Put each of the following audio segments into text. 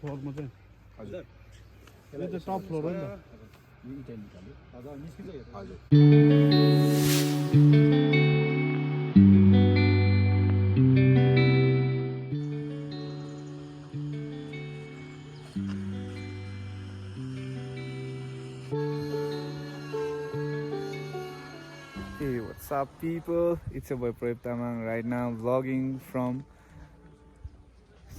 फ्लोरमा चाहिँ हजुर यो चाहिँ टप फ्लोर हो नि त यो इटा निकाल्यो हजुर निस्किन्छ हजुर Hey, what's up people? It's your boy Pradeep Tamang right now vlogging from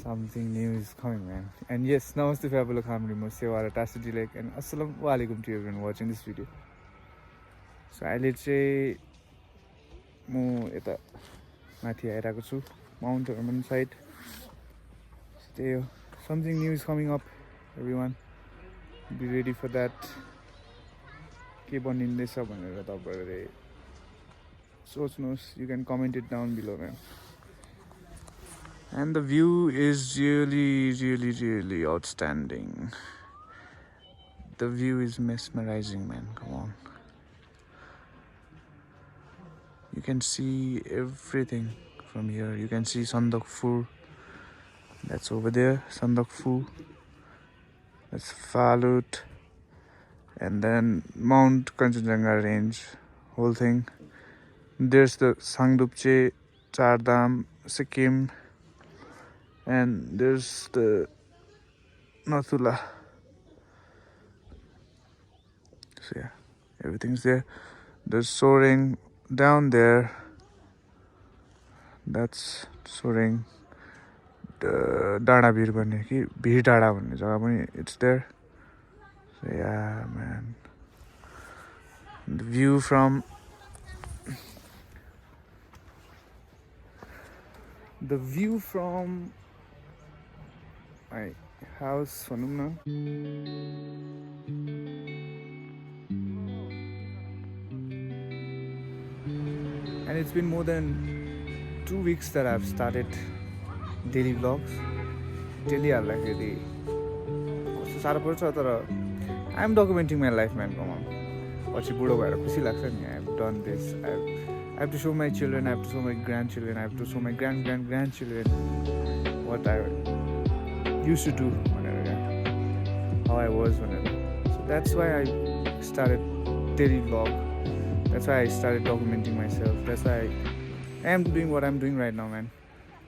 something new is coming, man. And yes, namaste Fabula Khamri Musewara Tasidi Lake and assalamu alaikum to everyone watching this video. So I let's say mo eta mathi airako chu Mount Hermon side. So something new is coming up, everyone. Be ready for that. Keep on in this up and you can comment it down below, man. And the view is really outstanding. The view is mesmerizing, man. Come on, you can see everything from here. You can see Sandakpur, that's over there, Sandakpur, that's Falut, and then Mount Kanchenjunga range, whole thing. There's the Sangdupche, Chardham, Sikkim, and there's the Nathula. So yeah, everything's there. There's soaring down there. That's soaring. The Dada Bir bhanne ki Bir Dada bhanne jaga pani it's there. So yeah, man. The view from my house, Fanumna. And it's been more than 2 weeks that I've started daily vlogs. Daily I'm documenting my life, man. Come on. I've done this. I have to show my children, I have to show my grandchildren, I have to show my grandchildren what I used to do whenever, how I was whenever. So that's why I started daily vlog. That's why I started documenting myself. That's why I am doing what I'm doing right now, man.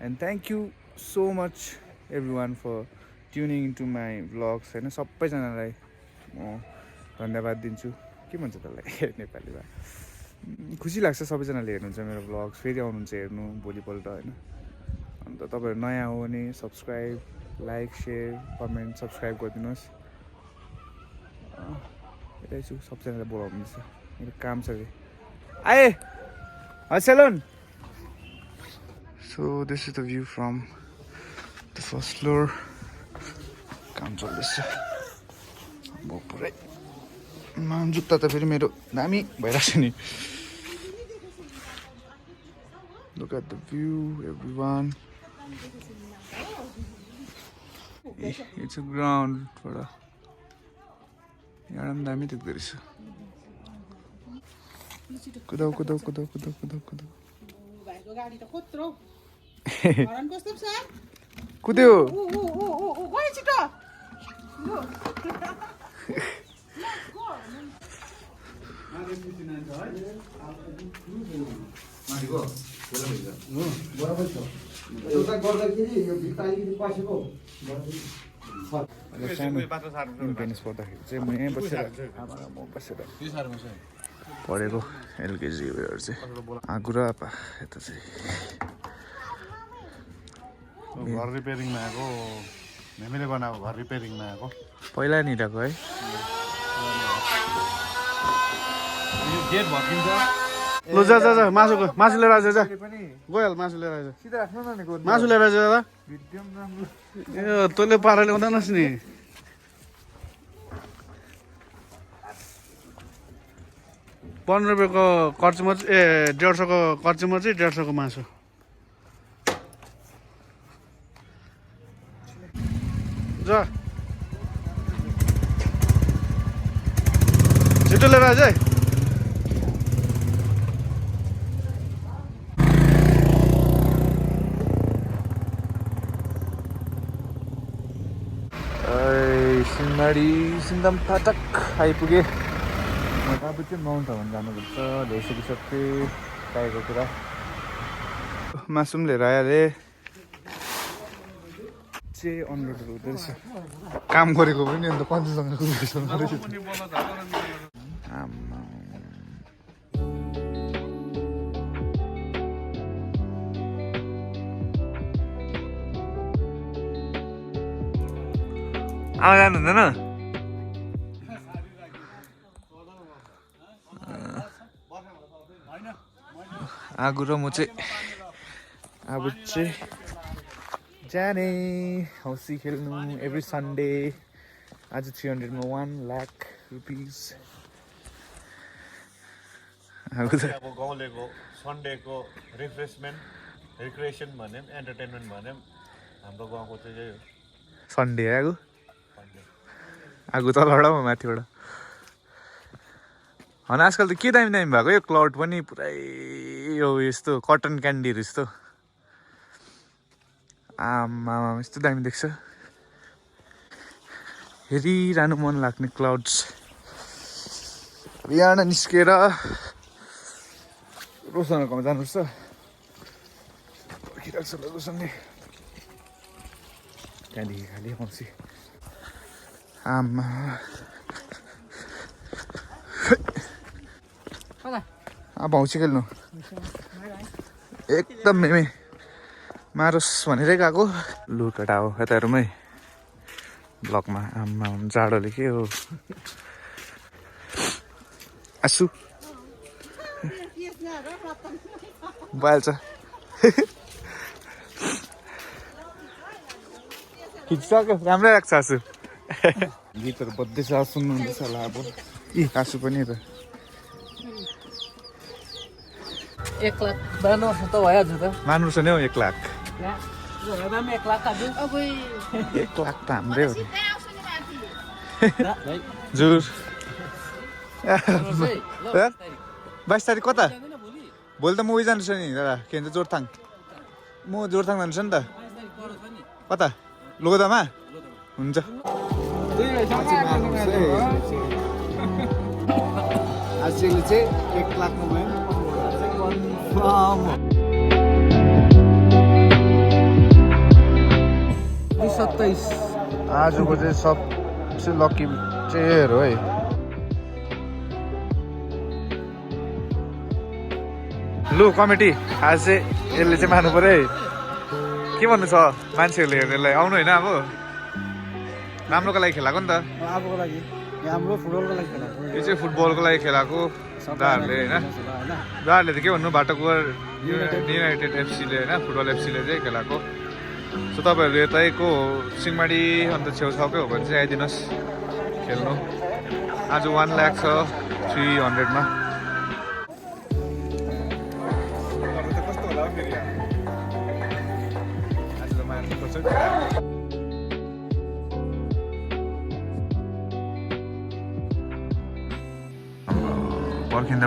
And thank you so much everyone for tuning into my vlogs. And सबैजनालाई म धन्यवाद दिन्छु के भन्छ त्यसलाई नेपालीमा खुसी लाग्छ सबैजनाले हेर्नुहुन्छ मेरो भ्लग्स फेरि आउनुहुन्छ हेर्नु भोलिपल्ट हैन अन्त तपाईहरु नयाँ हो भने subscribe like share comment subscribe गरिदिनुस् यतै छु सबैजनाले बोलाउनुहुन्छ मेरो काम छ रे आए हसेलन So this is the view from the first floor काम चल्दैछ म पुरै जुत्ता त फेरि मेरो दामी भइरहेछ नि Look at the view, everyone. It's a ground for a yaram dami देख्दै रहेछ कुदाउ भाइको गाडी त कत्रो हरन कस्तो छ कुद्यो गयो छिटो माथिको बराबर छ एउटा गर्दाखेरि यो भित्तादेखि पसेको इन्फेन्स पर्दाखेरि चाहिँ म यहीँ बसेर आमालाई म बसेर पढेको एलकेजी उयोहरू चाहिँ आगो र आपा यता चाहिँ घर रिपेयरिङमा आएको मेमेले बनाएको घर रिपेयरिङमा आएको पहिला निदाको है यो गेट भत्किन्छ लु जा मासु लिएर आइज जा गइहाल मासु लिएर आइज सिधा राख्नु न नि मासु लिएर आइज दादा भिडियो राम्रो ए तैँले पाराले हुँदैनस् नि 15 रुपैयाँको कर्चीमा ए 150 को कर्चीमा चाहिँ 150 को मासु जा छिटो लिएर आइज है सिंहमारी सिन्दाम फाटक आइपुगेँ। अब चाहिँ माउन्ट हाउन जानुपर्छ, ल्याइसकिसकेँ चाहिएको कुरा। मासु पनि लिएर आइहालेँ। चाहिँ अनलोड हुँदो रहेछ, काम गरेको पनि अन्त पञ्चसँग आमा जानु हुँदैन? आगो र म चाहिँ अब चाहिँ जाने हौसी खेल्नु एभ्री सन्डे। आज 300 मा 1 लाख रुपिस। अब गाउँलेको सन्डेको रिक्रिएसन भने एन्टरटेनमेन्ट भने हाम्रो गाउँको चाहिँ यही हो। सन्डे आगो आगो तलबाट माथिबाट। होइन आजकल त के दामी दामी भएको यो क्लाउड पनि पुरै यो यस्तो कटन क्यान्डीहरू यस्तो। आमा यस्तो दामी देख्छ, हेरिरहनु मन लाग्ने क्लाउड्स। बिहान निस्केर रोशनहरूकोमा जानुपर्छ, पर्खिरहेको छ ल रोशनले। त्यहाँदेखि खालि आउँछ। आमा अब हौसी खेल्नु एकदम मेमे मारोस् भनेरै गएको। लु केटा हो यताहरूमै ब्लकमा। आमा जाडोले के हो आसु भइहाल्छ। खिचिसक्यो, राम्रै लाग्छ आसु। गीतहरू बज्दैछ, सुन्नुहुँदैछ होला अब। आसु पनि त 1 लाख बानो त भइहाल्छ त। मान्नुपर्छ नि हौ 1 लाख। 1 लाख आज 1 लाख त हाम्रै हो जुर। 22 तारिक कता? भोलि त म उयो जान्छु नि दादा, के भन्छ जोरथाङ। म जोरथाङ जान्छु नि त। कता? लोधोमा? हुन्छ। आजले चाहिँ 1 लाखमा भयो। 27 आजको चाहिँ सबसे लकी चाहिँ हेर है। लु कमिटी आज चाहिँ यसले चाहिँ मान्नु पर्यो है। के भन्नु छ मान्छेहरूले हेर्नेलाई? आउनु होइन अब राम्रोको लागि खेलाएको नि त। अबको लागि हाम्रो फुटबलको लागि खेलाएको। यो चाहिँ फुटबलको लागि खेलाएको दाहरूले होइन। दाहरूले त के भन्नु भाटकुवर युनाइटेड एफसीले होइन, फुटबल एफसीले चाहिँ खेलाएको। सो तपाईँहरू यतैको सिंहमारी अन्त छेउछाउकै हो भने चाहिँ आइदिनुहोस् खेल्नु। आज 1 लाख छ 300 मा।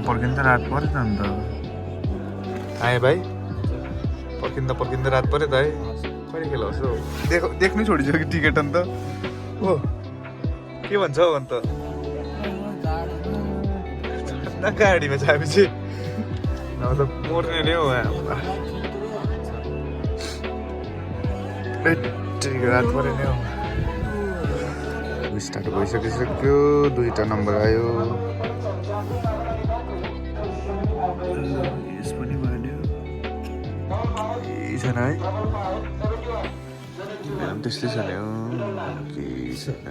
पर्खिँदा रात पऱ्यो त अन्त। आएँ भाइ, पर्खिँदा रात पऱ्यो त है। कहिले खेलाउँछ हौ? देख्नै छोडिसक्यो कि टिकट अन्त हो। के भन्छ हौ अन्त? गाडीमा छाएपछि नभए त मर्ने नै हो। रात पऱ्यो नै हो। स्टार्ट भइसकिसक्यो, 2टा नम्बर आयो। यस पनि भन्यो केही छैन है, त्यस्तै छ नि। केही छैन।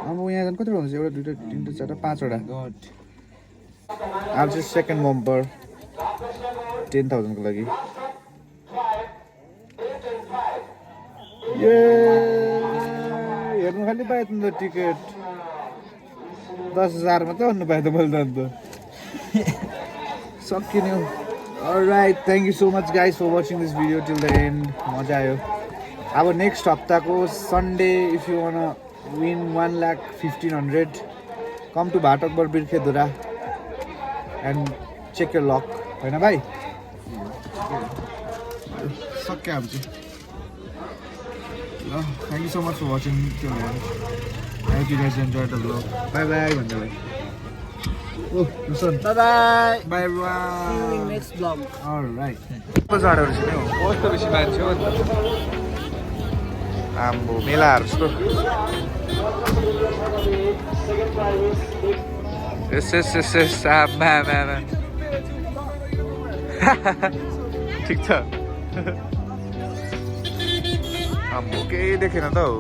अब यहाँ जानु कतिवटा हुन्छ? 1 2 3 4 5वटा। अब चाहिँ सेकेन्ड बम्पर 10,000 को लागि। हेर्नु खालि पाएँ त टिकट 10,000 मात्रै भन्नु पाएँ त मैले त अन्त। सकिने हो। Alright, thank you so much guys for watching this video till the end. मजा आयो। अब नेक्स्ट हप्ताको Sunday if you wanna win 1,15,00,000 come to Bhatkabar Birkhedhura and check your luck होइन भाइ? सक्यो अब चाहिँ। Thank you so much for watching till the end. I hope you guys enjoyed the vlog. Bye bye. Oh, listen. Bye bye. Bye See you in everyone. next vlog. Alright. Bazaar कस्तो बेसी मान्छे हो आम्बो मेलाहरू जस्तो यस आम्मा ठिक छ आम्बो केही देखेन त हौ